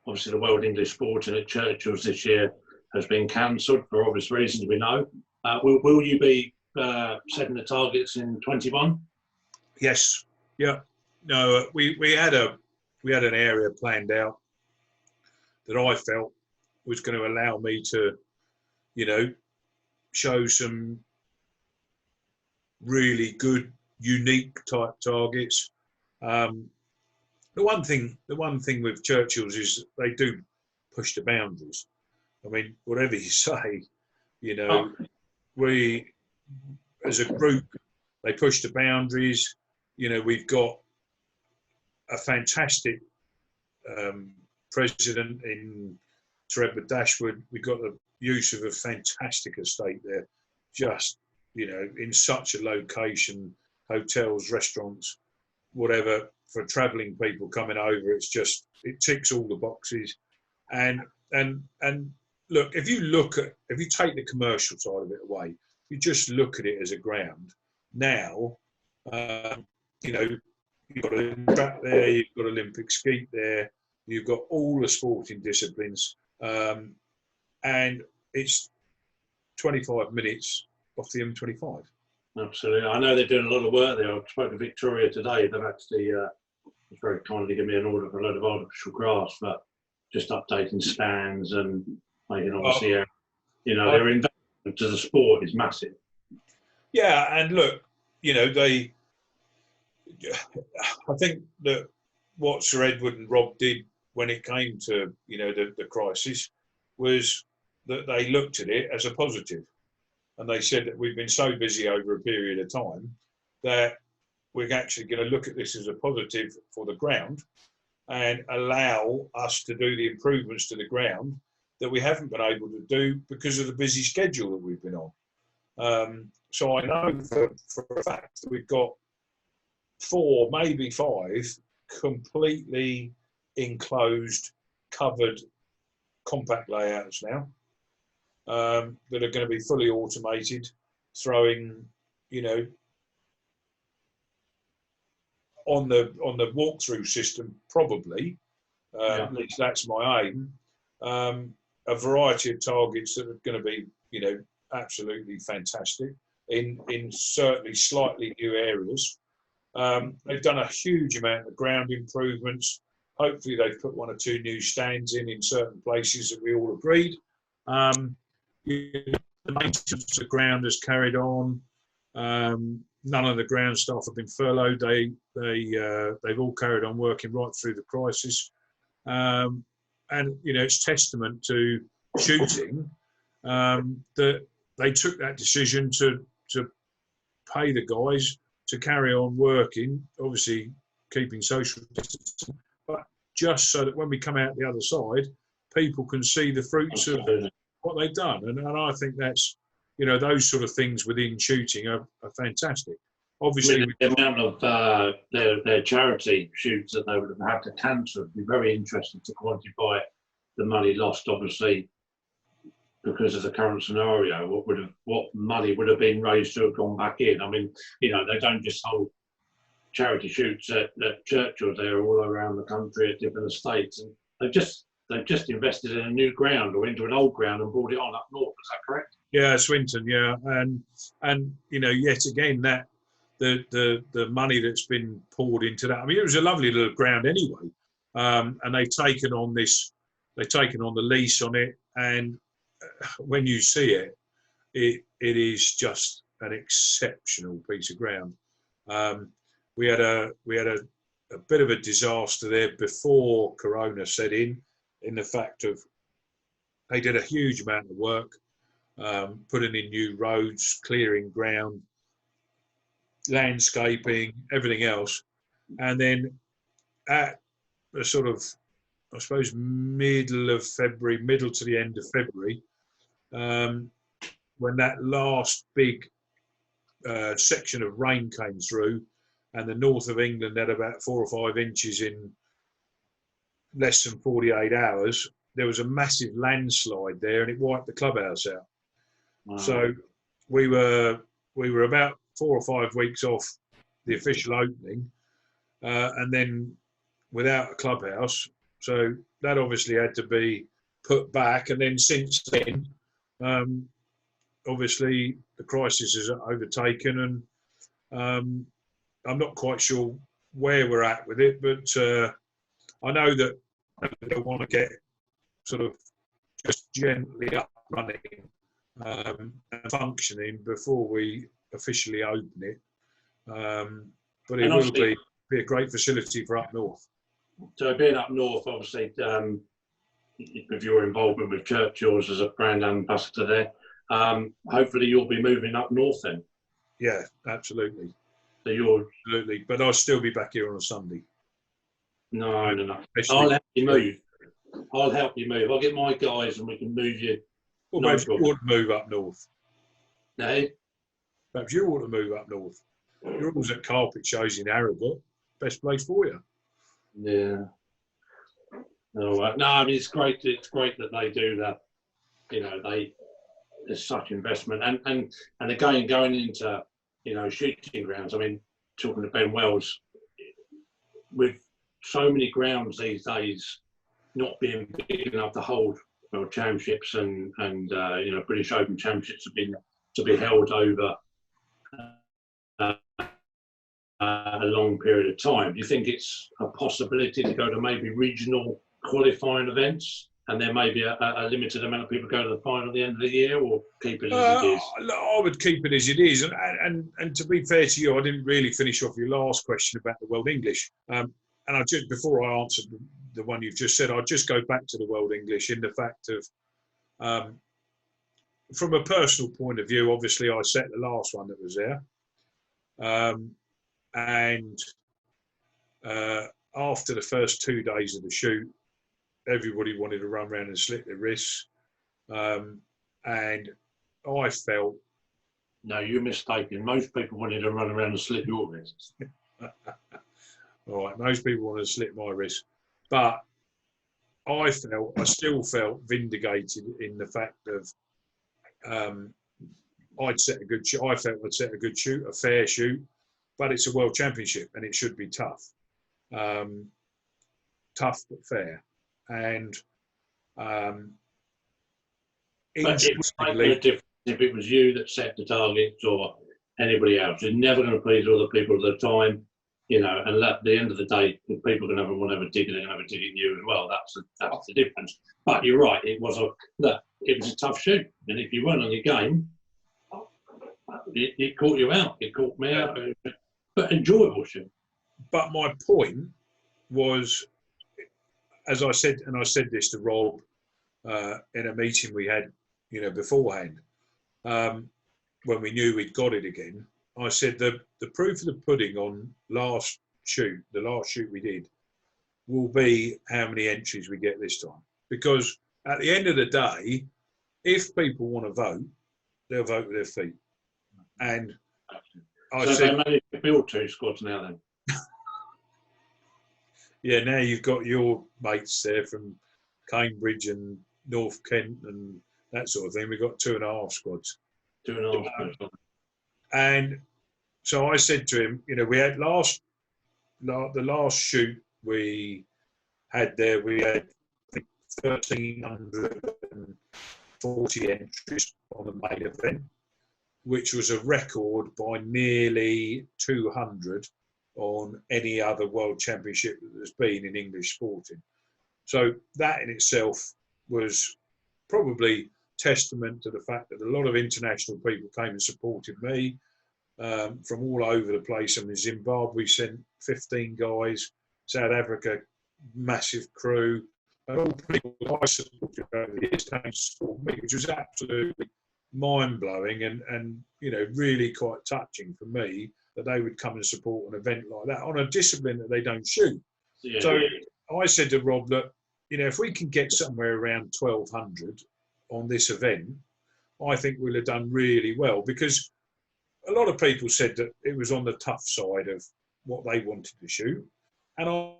obviously the World English Sporting at Churchill's this year has been cancelled for obvious reasons we know. Will you be setting the targets in 21? Yes. Yeah. No, we had an area planned out that I felt was going to allow me to, show some really good, unique type targets. The one thing with Churchill's is they do push the boundaries. I mean, whatever you say, we as a group, they push the boundaries. We've got a fantastic president in Sir Edward Dashwood. We've got the use of a fantastic estate there, just, in such a location, hotels, restaurants, whatever, for travelling people coming over. It ticks all the boxes. And look, if you take the commercial side of it away, you just look at it as a ground. Now, you've got a track there, you've got Olympic skeet there, you've got all the sporting disciplines, and it's 25 minutes off the M25. Absolutely. I know they're doing a lot of work there. I spoke to Victoria today. They've actually very kindly given me an order for a load of artificial grass, but just updating stands and making obviously, their investment to the sport is massive. Yeah, and look, I think that what Sir Edward and Rob did when it came to, the crisis was that they looked at it as a positive. And they said that we've been so busy over a period of time that we're actually going to look at this as a positive for the ground and allow us to do the improvements to the ground that we haven't been able to do because of the busy schedule that we've been on. So I know for a fact that we've got 4, maybe 5 completely enclosed, covered, compact layouts now that are going to be fully automated, throwing, on the walkthrough system, probably. At least that's my aim. A variety of targets that are going to be, absolutely fantastic in certainly slightly new areas. They've done a huge amount of ground improvements. Hopefully they've put 1 or 2 new stands in certain places that we all agreed. The maintenance of the ground has carried on. None of the ground staff have been furloughed. They've all carried on working right through the crisis. And it's testament to shooting that they took that decision to pay the guys to carry on working, obviously keeping social distancing, but just so that when we come out the other side, people can see the fruits of what they've done. And I think that's, those sort of things within shooting are fantastic. Obviously, the amount of their charity shoots that they would have had to cancel would be very interesting to quantify the money lost, obviously, because of the current scenario. What money would have been raised to have gone back in? I mean, they don't just hold charity shoots at Churchill. They're all around the country at different estates, and they've just invested in a new ground or into an old ground and brought it on up north. Is that correct? Yeah, Swinton. Yeah, and yet again that the money that's been poured into that. I mean, it was a lovely little ground anyway, and they've taken on the lease on it, and when you see it, it is just an exceptional piece of ground. We had a bit of a disaster there before Corona set in the fact of they did a huge amount of work, putting in new roads, clearing ground, landscaping, everything else. And then at the sort of, I suppose, middle to the end of February, when that last big section of rain came through, and the north of England had about 4 or 5 inches in less than 48 hours, there was a massive landslide there, and it wiped the clubhouse out. Wow. So we were about 4 or 5 weeks off the official opening, and then without a clubhouse, So that obviously had to be put back. And then since then, obviously the crisis has overtaken, and I'm not quite sure where we're at with it, but I know that they want to get sort of just gently up running and functioning before we officially open it. But it will be a great facility for up north. So being up north, obviously, with your involvement with Churchill's as a brand ambassador there, hopefully you'll be moving up north then. Yeah, absolutely. So you're absolutely, but I'll still be back here on a Sunday. No. I'll help you move. I'll get my guys and we can move you. Well, perhaps you ought to move up north. No? Perhaps you ought to move up north. You're always at carpet shows in Harrogate. Best place for you. Yeah. All right. No, I mean, it's great that they do that. You know, there's such investment. And again, going into, you know, shooting grounds. I mean, talking to Ben Wells, with so many grounds these days not being big enough to hold world championships and you know, British Open championships have been to be held over a long period of time. Do you think it's a possibility to go to maybe regional qualifying events, and there may be a limited amount of people go to the final at the end of the year, or keep it as it is? I would keep it as it is. And to be fair to you, I didn't really finish off your last question about the World English. And I just, before I answered the one you've just said, I'll just go back to the World English in the fact of, from a personal point of view, obviously I set the last one that was there. And after the first 2 days of the shoot, everybody wanted to run around and slit their wrists. And I felt... No, you're mistaken. Most people wanted to run around and slit your wrists. All right, most people want to slit my wrist. But I still felt vindicated in the fact of I'd set a good shoot. I felt I'd set a good shoot, a fair shoot, but it's a world championship and it should be tough. Tough but fair. And but it would make no difference if it was you that set the targets or anybody else. You're never going to please all the people at the time, you know, and at the end of the day, if people are going to want to have a dig, they're going to have a dig at you as well. That's the difference. But you're right, it was a tough shoot. And if you weren't on your game, it caught you out. It caught me out. But enjoyable shoot. But my point was, as I said, and I said this to Rob in a meeting we had, you know, beforehand, when we knew we'd got it again, I said the proof of the pudding on the last shoot we did, will be how many entries we get this time. Because at the end of the day, if people want to vote, they'll vote with their feet. And I said, they managed to build 2 squads now then. Yeah, now you've got your mates there from Cambridge and North Kent and that sort of thing. We've got 2.5 squads. 2.5 squads. And so I said to him, you know, we had the last shoot we had there, we had 1,340 entries on the main event, which was a record by nearly 200 on any other world championship that there's been in English sporting. So that in itself was probably testament to the fact that a lot of international people came and supported me from all over the place. I mean, Zimbabwe sent 15 guys, South Africa, massive crew, and all people I supported over the years came to support me, which was absolutely mind-blowing and you know, really quite touching for me that they would come and support an event like that on a discipline that they don't shoot. Yeah. So I said to Rob that, you know, if we can get somewhere around 1,200 on this event, I think we'll have done really well, because a lot of people said that it was on the tough side of what they wanted to shoot. And I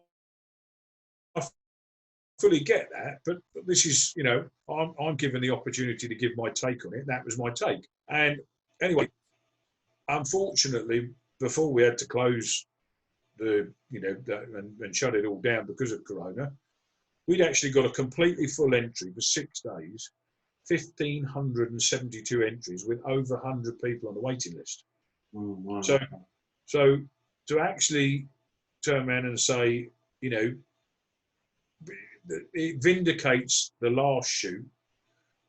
fully get that, but this is, you know, I'm given the opportunity to give my take on it. That was my take. And anyway, unfortunately, before we had to close and shut it all down because of Corona, we'd actually got a completely full entry for 6 days, 1,572 entries with over 100 people on the waiting list. Oh, wow. So to actually turn around and say, you know, it vindicates the last shoot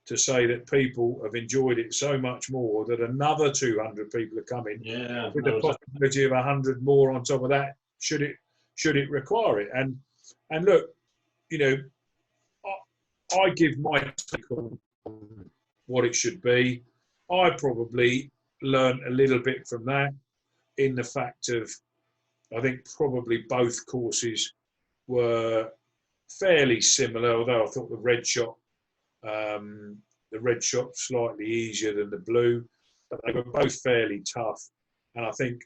to say that people have enjoyed it so much more that another 200 people are coming, with the possibility of 100 more on top of that, should it require it. And look, you know, I give my take on what it should be. I probably learned a little bit from that, in the fact of, I think probably both courses were fairly similar, although I thought the red shot slightly easier than the blue, but they were both fairly tough. And I think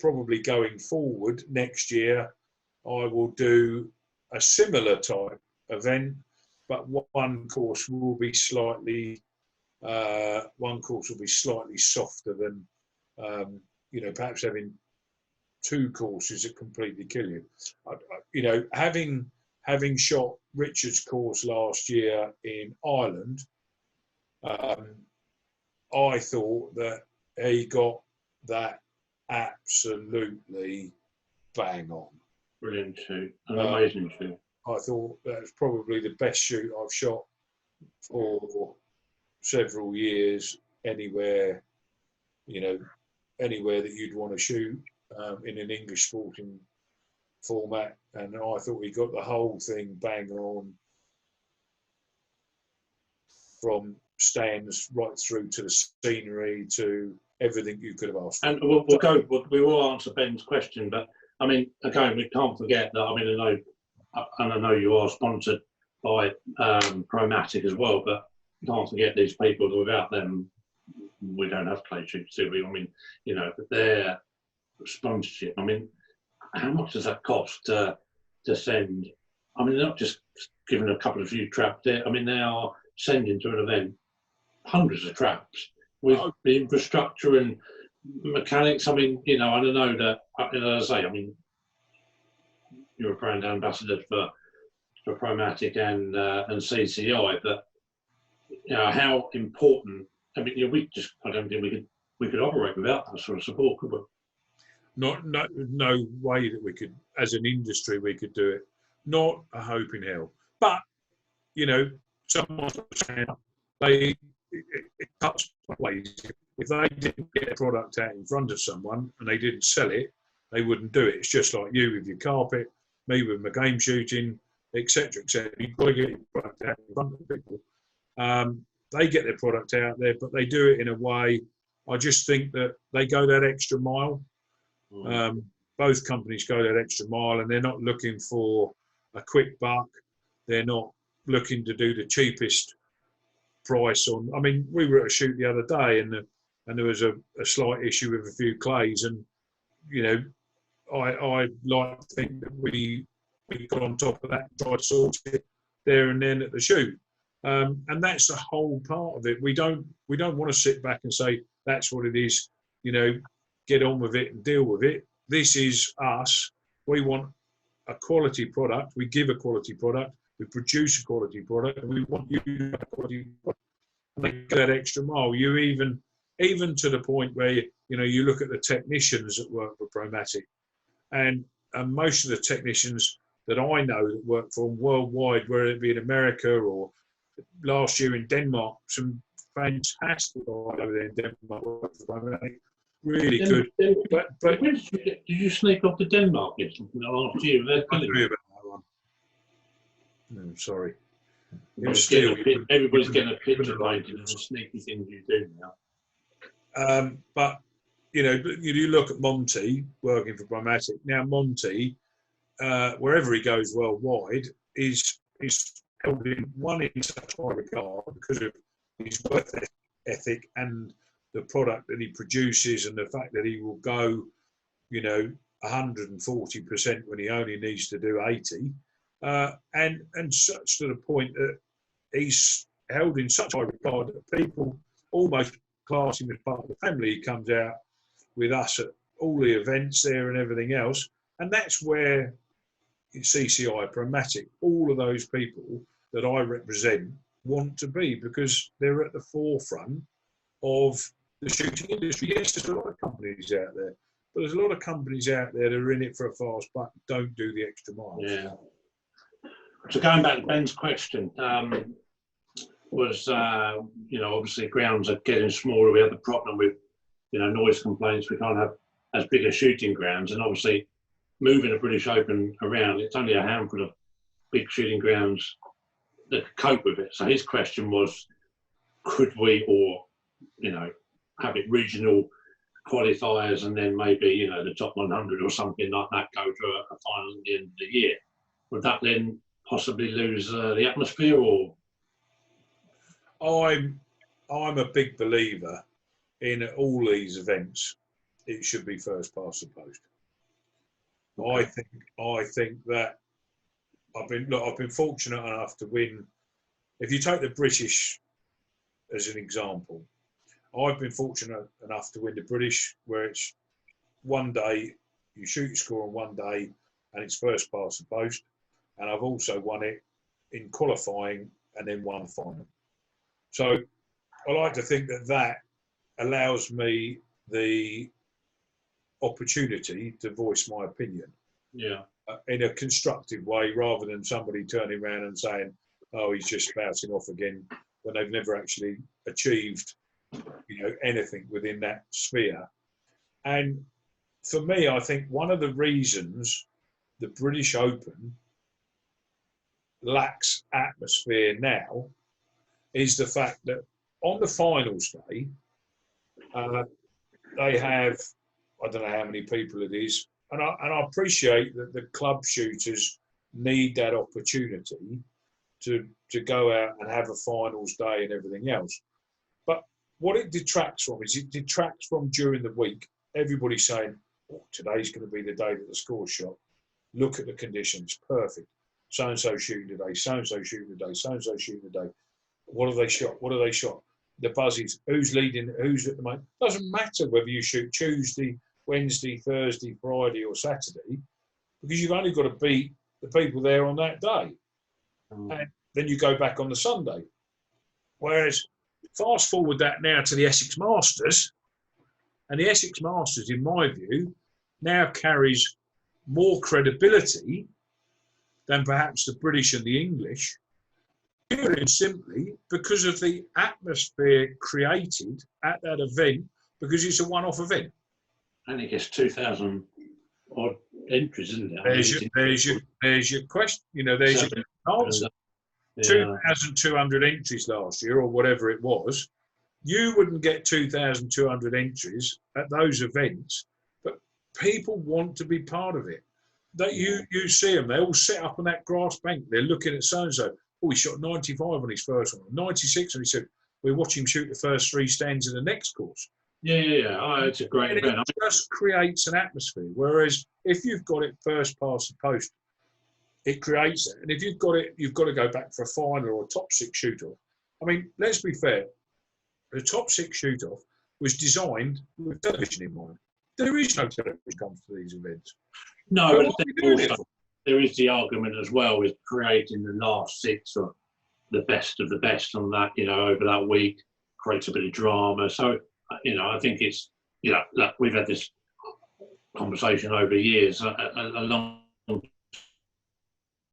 probably going forward next year, I will do a similar type event, but one course will be slightly softer than, you know, perhaps having 2 courses that completely kill you. You know, having shot Richard's course last year in Ireland, I thought that he got that absolutely bang on. Brilliant shoot, an amazing shoot. I thought that's probably the best shoot I've shot for several years anywhere, you know, anywhere that you'd want to shoot in an English sporting format. And I thought he got the whole thing bang on, from stands right through to the scenery to everything you could have asked for. And we will answer Ben's question, but I mean, again, we can't forget that, I mean, I know you are sponsored by Promatic as well, but you can't forget these people that without them, we don't have clay shoots, do we? I mean, you know, their sponsorship, I mean, how much does that cost to send? I mean, they're not just giving a couple of few traps there. I mean, they are sending to an event hundreds of traps with the infrastructure and mechanics. I mean, you know, I don't know that, as I say, I mean, you're a brand ambassador for Promatic and CCI, but you know, how important, I mean, you know, I don't think we could operate without that sort of support, could we? No way that we could, as an industry, we could do it. Not a hope in hell. But, you know, someone's saying it cuts ways. If they didn't get a product out in front of someone and they didn't sell it, they wouldn't do it. It's just like you with your carpet, me with my game shooting, etc., etc. You've got to get your product out in front of people. They get their product out there, but they do it in a way, I just think that they go that extra mile. Both companies go that extra mile, and they're not looking for a quick buck. They're not looking to do the cheapest price on. I mean, we were at a shoot the other day, and there was a slight issue with a few clays, and you know, I like to think that we got on top of that, tried to sort it there and then at the shoot, and that's the whole part of it. We don't want to sit back and say that's what it is. You know, get on with it and deal with it. This is us. We want a quality product. We give a quality product. We produce a quality product, and we want you to have a quality product. And they go that extra mile. You even to the point where you know, you look at the technicians that work for Promatic, and most of the technicians that I know that work for them worldwide, whether it be in America or last year in Denmark, some fantastic guys over there in Denmark work for Promatic. Really good. But did you sneak off to Denmark last year? I'm sorry. Everybody's getting a picture painted of the sneaky things you do now. But you know, you look at Monty working for Brightman. Now Monty, wherever he goes worldwide, is held in such high regard because of his work ethic and the product that he produces, and the fact that he will go, you know, 140% when he only needs to do 80, and such to the point that he's held in such high regard that people almost class him as part of the family. He comes out with us at all the events there and everything else, and that's where CCI, Pragmatic, all of those people that I represent want to be, because they're at the forefront of the shooting industry. Yes, there's a lot of companies out there, but there's a lot of companies out there that are in it for a fast buck, don't do the extra mile. Yeah. So going back to Ben's question, was, obviously grounds are getting smaller. We have the problem with, noise complaints. We can't have as big a shooting grounds. And obviously moving the British Open around, it's only a handful of big shooting grounds that could cope with it. So his question was, could we, or, have it regional qualifiers and then maybe, the top 100 or something like that go to a final at the end of the year? Would that then possibly lose the atmosphere, or? I'm a big believer in all these events. It should be first past the post. Okay. I think that I've been fortunate enough to win. If you take the British as an example, I've been fortunate enough to win the British, where it's one day you shoot your score on one day, and it's first past the post. And I've also won it in qualifying and then won the final. So I like to think that allows me the opportunity to voice my opinion, in a constructive way, rather than somebody turning around and saying, "Oh, he's just spouting off again," when they've never actually achieved, anything within that sphere. And for me, I think one of the reasons the British Open lacks atmosphere now is the fact that on the finals day, they have, I don't know how many people it is, and I appreciate that the club shooters need that opportunity to go out and have a finals day and everything else. But what it detracts from is, it detracts from during the week, everybody saying, "Oh, today's going to be the day that the score's shot. Look at the conditions, perfect. So-and-so shooting today, so-and-so shooting today, so-and-so shooting today. What have they shot? What have they shot? The buzzies, who's leading, who's at the moment." Doesn't matter whether you shoot Tuesday, Wednesday, Thursday, Friday or Saturday, because you've only got to beat the people there on that day. And then you go back on the Sunday. Whereas, fast forward that now to the Essex Masters, and the Essex Masters, in my view, now carries more credibility than perhaps the British and the English, purely and simply because of the atmosphere created at that event, because it's a one-off event. I think it's 2,000 odd entries, isn't it? There's your question. There's your answer. 2,200 entries last year, or whatever it was. You wouldn't get 2,200 entries at those events, but people want to be part of it. That you see them, they all sit up on that grass bank. They're looking at so-and-so. Oh, he shot 95 on his first one, 96, and he said, "We watch him shoot the first three stands in the next course." Yeah. Oh, it's a great event. It just creates an atmosphere. Whereas if you've got it first past the post, it creates it. And if you've got it, you've got to go back for a final or a top six shoot-off. I mean, let's be fair. The top six shoot-off was designed with television in mind. There is no television comes to these events. No, but there is the argument as well with creating the last six or the best of the best on that, over that week, creates a bit of drama. So, I think it's, look, we've had this conversation over years, a long.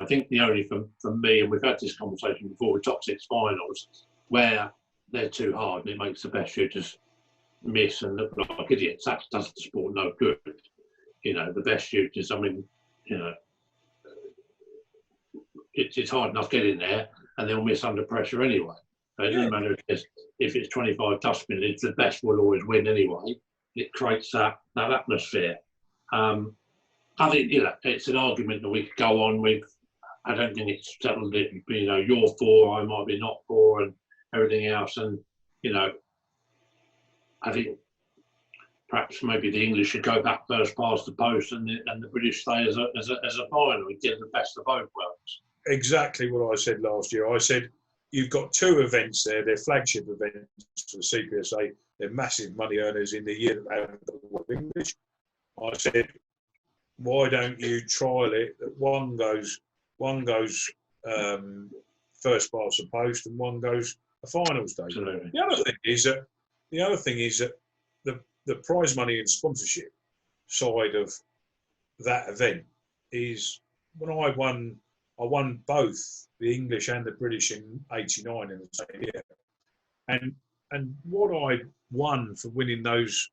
I think the only for me, and we've had this conversation before with top six finals, where they're too hard and it makes the best shooters miss and look like idiots. That does the sport no good. The best shooters, I mean, it's hard enough getting there, and they'll miss under pressure anyway. But it doesn't matter if it's 25 dustbins, it's the best will always win anyway. It creates that atmosphere. I think, it's an argument that we could go on with. I don't think it's settled it. You're for, I might be not for, and everything else. And, I think perhaps maybe the English should go back first past the post, and the British stay as a final and get the best of both worlds. Exactly what I said last year. I said, you've got two events there. They're flagship events for the CPSA. They're massive money earners in the year that they haven't got the English. I said, why don't you trial it that one goes first past the post and one goes a final stage. Absolutely. The other thing is that the prize money and sponsorship side of that event is when I won both the English and the British in '89 in the same year, and what I won for winning those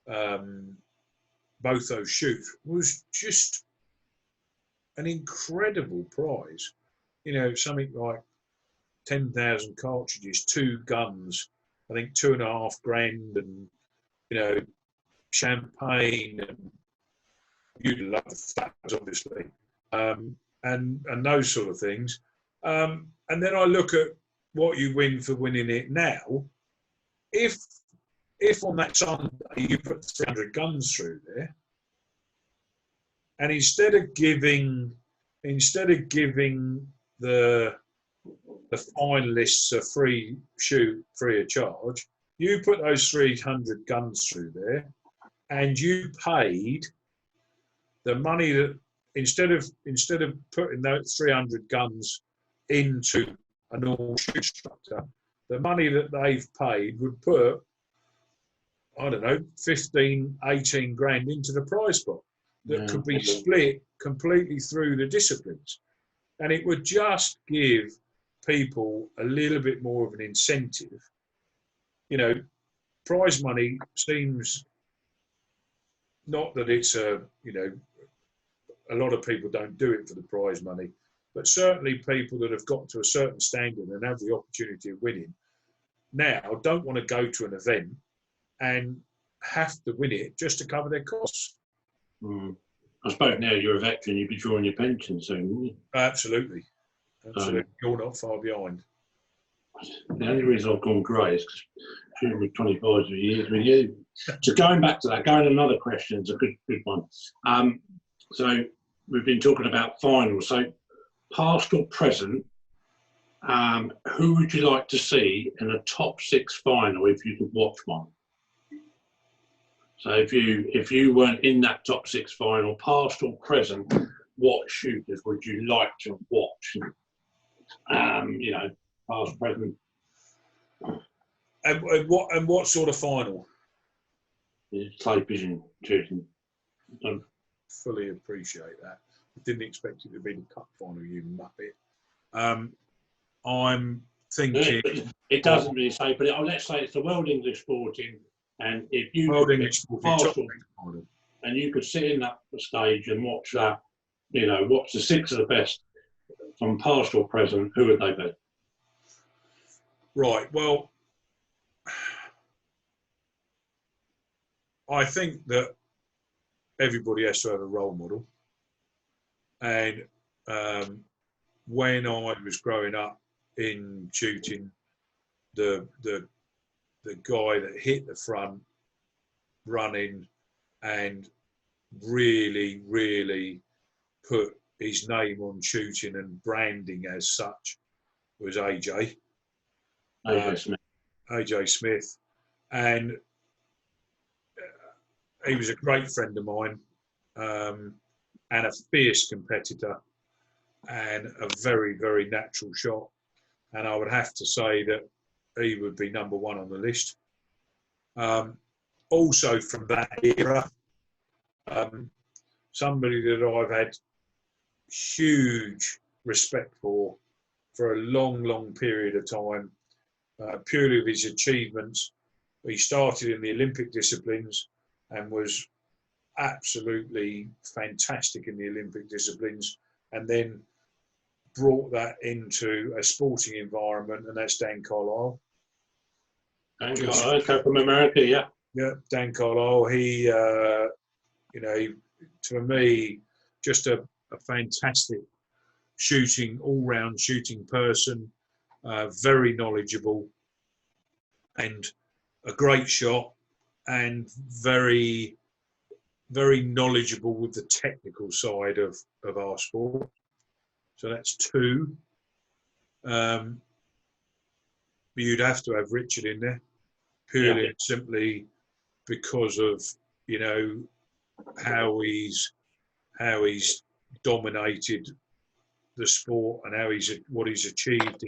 both those shoots was just an incredible prize. You know, something like 10,000 cartridges, 2 guns, I think 2.5 grand, and you know, champagne, and you'd love the flowers, obviously, and those sort of things. And then I look at what you win for winning it now. If on that Sunday you put 300 guns through there, and instead of giving the finalists a free shoot free of charge, you put those 300 guns through there, and you paid the money that instead of putting those 300 guns into a normal shoot instructor, the money that they've paid would put, I don't know, 15, 18 grand into the prize pot that could be split completely through the disciplines. And it would just give people a little bit more of an incentive. You know, prize money seems, not that it's a lot of people don't do it for the prize money, but certainly people that have got to a certain standard and have the opportunity of winning now don't want to go to an event and have to win it just to cover their costs. I suppose now you're a veteran, you'd be drawing your pension soon, wouldn't you? Absolutely. You're not far behind. The only reason I've gone grey is because shooting with 25 years with you. So going back to that, going to another question, it's a good one. So we've been talking about finals. So past or present, who would you like to see in a top 6 final if you could watch one? So if you weren't in that top 6 final, past or present, what shooters would you like to watch? Past, present. And what sort of final? Clay pigeon shooting. Fully appreciate that. I didn't expect it to be the cup final, you muppet. I'm thinking it doesn't really say, but let's say it's the World English Sporting, and if you World English Sporting final, and you could sit in that stage and watch that, watch the 6 of the best from past or present, who would they be? Right. Well, I think that everybody has to have a role model. And when I was growing up in shooting, the guy that hit the front running and really, really put his name on shooting and branding as such was AJ. AJ Smith. And he was a great friend of mine, and a fierce competitor and a very, very natural shot. And I would have to say that he would be number 1 on the list. Also from that era, somebody that I've had huge respect for a long, long period of time, purely of his achievements. He started in the Olympic disciplines and was absolutely fantastic in the Olympic disciplines, and then brought that into a sporting environment, and that's Dan Carlisle. Dan Carlisle, from America, yeah. Yeah, Dan Carlisle. He, to me, just a fantastic all-round shooting person, very knowledgeable, and a great shot, and very, very knowledgeable with the technical side of our sport. So that's 2. You'd have to have Richard in there, purely and simply because of how how he's dominated the sport and how what he's achieved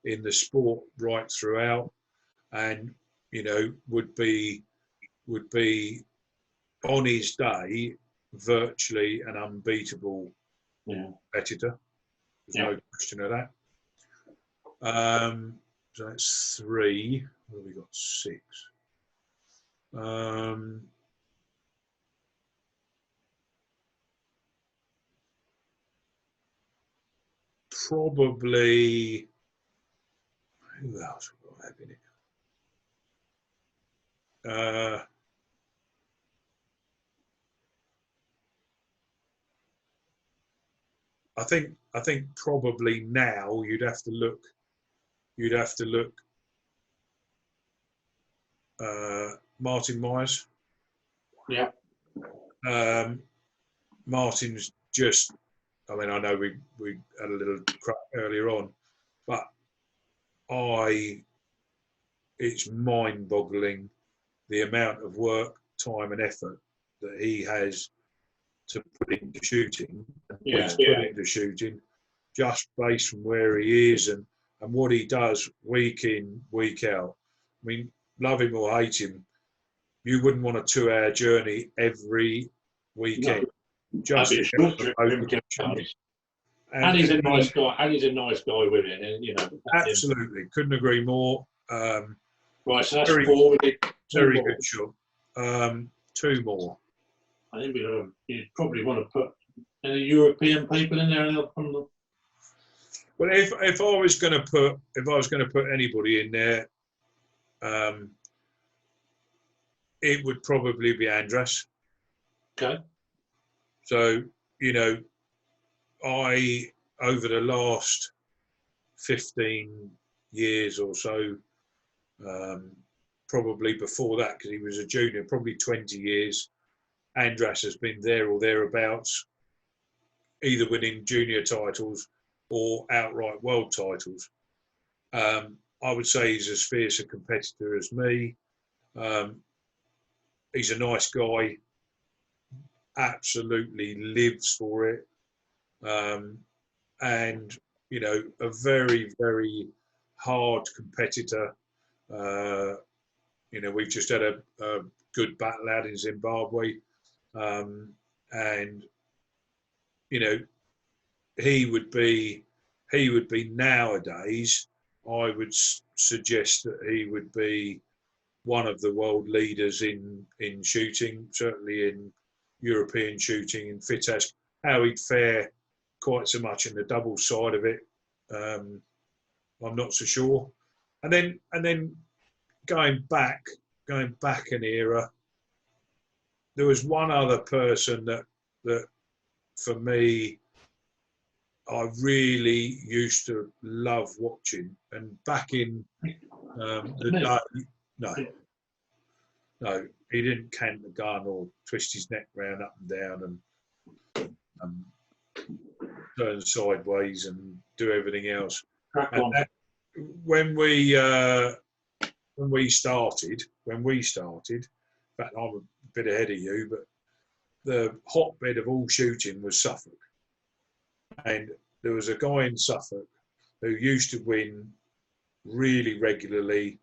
in the sport right throughout, and would be on his day virtually an unbeatable competitor. There's no question of that. So that's 3. What have we got? 6. Probably, who else would I have in it? I think probably now you'd have to look Martin Myers. Yeah. Martin's just, I mean, I know we had a little crap earlier on, but it's mind-boggling the amount of work, time and effort that he has to put into shooting, just based from where he is and what he does week in, week out. I mean, love him or hate him, you wouldn't want a 2-hour journey every weekend. No. Just and he's a nice guy. And he's a nice guy with it. And, absolutely, couldn't agree more. Right, so that's 4. Very good shot. 2 more. I think you probably want to put any European people in there. Well, if I was going to put anybody in there, it would probably be Andras. Okay. So I over the last 15 years or so, probably before that, because he was a junior, probably 20 years, Andras has been there or thereabouts, either winning junior titles or outright world titles. I would say he's as fierce a competitor as me. He's a nice guy, absolutely lives for it. And, a very, very hard competitor. We've just had a good battle out in Zimbabwe. And, he would be nowadays, I would suggest that he would be one of the world leaders in shooting, certainly in European shooting, and fit as how he'd fare quite so much in the double side of it. I'm not so sure. And then going back an era, there was one other person that for me I really used to love watching, and back in the day, no, he didn't cant the gun or twist his neck round up and down and turn sideways and do everything else. And that, when we started, in fact, I'm a bit ahead of you, but the hotbed of all shooting was Suffolk. And there was a guy in Suffolk who used to win really regularly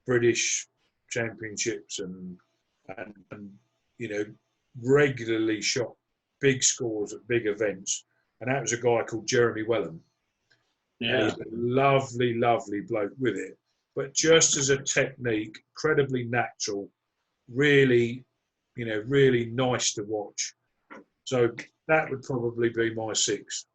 British championships and regularly shot big scores at big events. And that was a guy called Jeremy Wellham. Yeah. And he's a lovely, lovely bloke with it. But just as a technique, incredibly natural, really, really nice to watch. So that would probably be my 6.